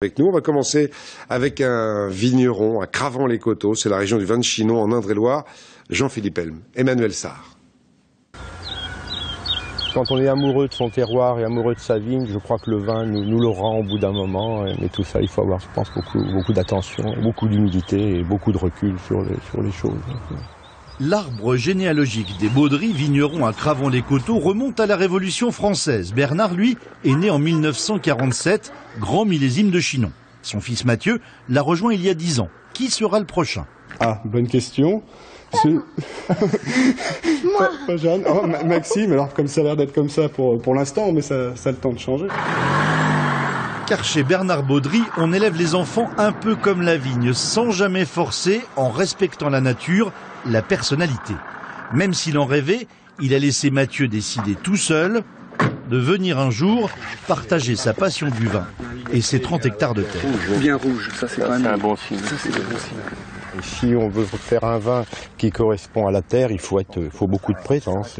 Avec nous, on va commencer avec un vigneron à Cravant-les-Coteaux, c'est la région du vin de Chinon en Indre-et-Loire, Jean-Philippe Helm. Emmanuel Sarr. Quand on est amoureux de son terroir et amoureux de sa vigne, je crois que le vin nous le rend au bout d'un moment. Mais tout ça, il faut avoir, je pense, beaucoup d'attention, beaucoup d'humilité et beaucoup de recul sur les choses. L'arbre généalogique des Baudry, vignerons à Cravant-les-Coteaux, remonte à la Révolution française. Bernard, lui, est né en 1947, grand millésime de Chinon. Son fils Mathieu l'a rejoint il y a 10 ans. Qui sera le prochain? Ah, bonne question. Pas Jeanne. Oh, Maxime, alors comme ça a l'air d'être comme ça pour l'instant, mais ça a le temps de changer. Car chez Bernard Baudry, on élève les enfants un peu comme la vigne, sans jamais forcer, en respectant la nature, la personnalité. Même s'il en rêvait, il a laissé Mathieu décider tout seul de venir un jour partager sa passion du vin et ses 30 hectares de terre. Bien rouge, ça c'est quand même un bon signe. Et si on veut faire un vin qui correspond à la terre, il faut beaucoup de présence.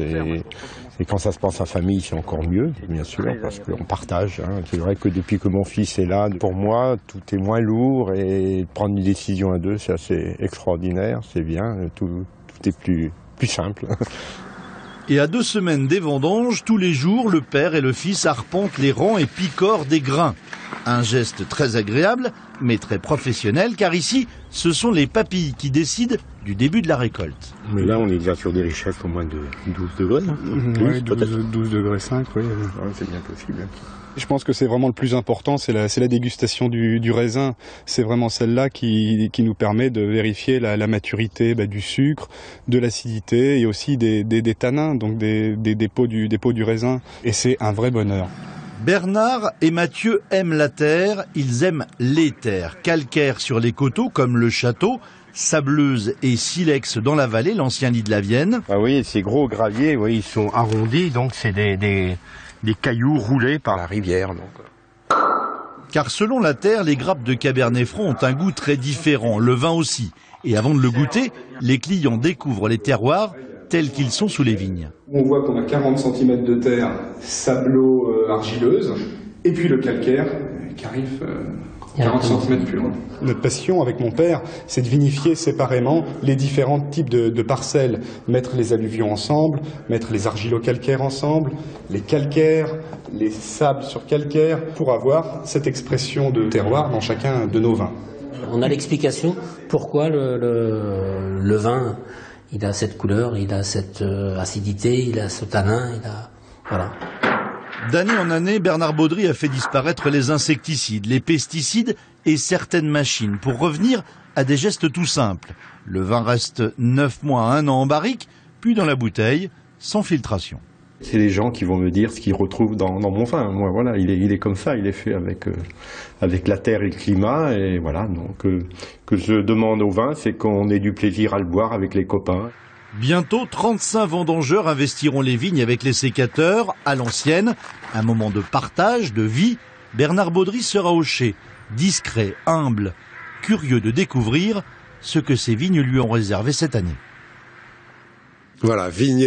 Et quand ça se passe en famille, c'est encore mieux, bien sûr, parce qu'on partage. C'est vrai que depuis que mon fils est là, pour moi, tout est moins lourd et prendre une décision à deux, c'est assez extraordinaire, c'est bien, tout est plus simple. Et à 2 semaines des vendanges, tous les jours, le père et le fils arpentent les rangs et picorent des grains. Un geste très agréable, mais très professionnel, car ici, ce sont les papilles qui décident du début de la récolte. Mais là, on est déjà sur des richesses au moins de 12 degrés. Oui, 12 degrés 5, oui. Ouais, c'est bien possible. Je pense que c'est vraiment le plus important, c'est la dégustation du raisin. C'est vraiment celle-là qui nous permet de vérifier la maturité du sucre, de l'acidité et aussi des tanins, donc des peaux du raisin. Et c'est un vrai bonheur. Bernard et Mathieu aiment la terre, ils aiment les terres. Calcaire sur les coteaux comme le château, sableuse et silex dans la vallée, l'ancien lit de la Vienne. Ah oui, ces gros graviers, oui, ils sont arrondis, donc c'est des cailloux roulés par la rivière. Donc. Car selon la terre, les grappes de Cabernet Franc ont un goût très différent, le vin aussi. Et avant de le goûter, les clients découvrent les terroirs tels qu'ils sont sous les vignes. On voit qu'on a 40 cm de terre sablo-argileuse, et puis le calcaire qui arrive 40 cm plus loin. Notre passion avec mon père, c'est de vinifier séparément les différents types de parcelles, mettre les alluvions ensemble, mettre les argilo-calcaires ensemble, les calcaires, les sables sur calcaire, pour avoir cette expression de terroir dans chacun de nos vins. On a l'explication pourquoi le vin, il a cette couleur, il a cette acidité, il a ce tanin, voilà. D'année en année, Bernard Baudry a fait disparaître les insecticides, les pesticides et certaines machines pour revenir à des gestes tout simples. Le vin reste 9 mois à 1 an en barrique, puis dans la bouteille, sans filtration. C'est les gens qui vont me dire ce qu'ils retrouvent dans mon vin. Moi, voilà, il est comme ça, il est fait avec la terre et le climat. Et voilà, donc que je demande au vin, c'est qu'on ait du plaisir à le boire avec les copains. Bientôt, 35 vendangeurs investiront les vignes avec les sécateurs, à l'ancienne. Un moment de partage, de vie. Bernard Baudry sera au chai, discret, humble, curieux de découvrir ce que ces vignes lui ont réservé cette année. Voilà, vignes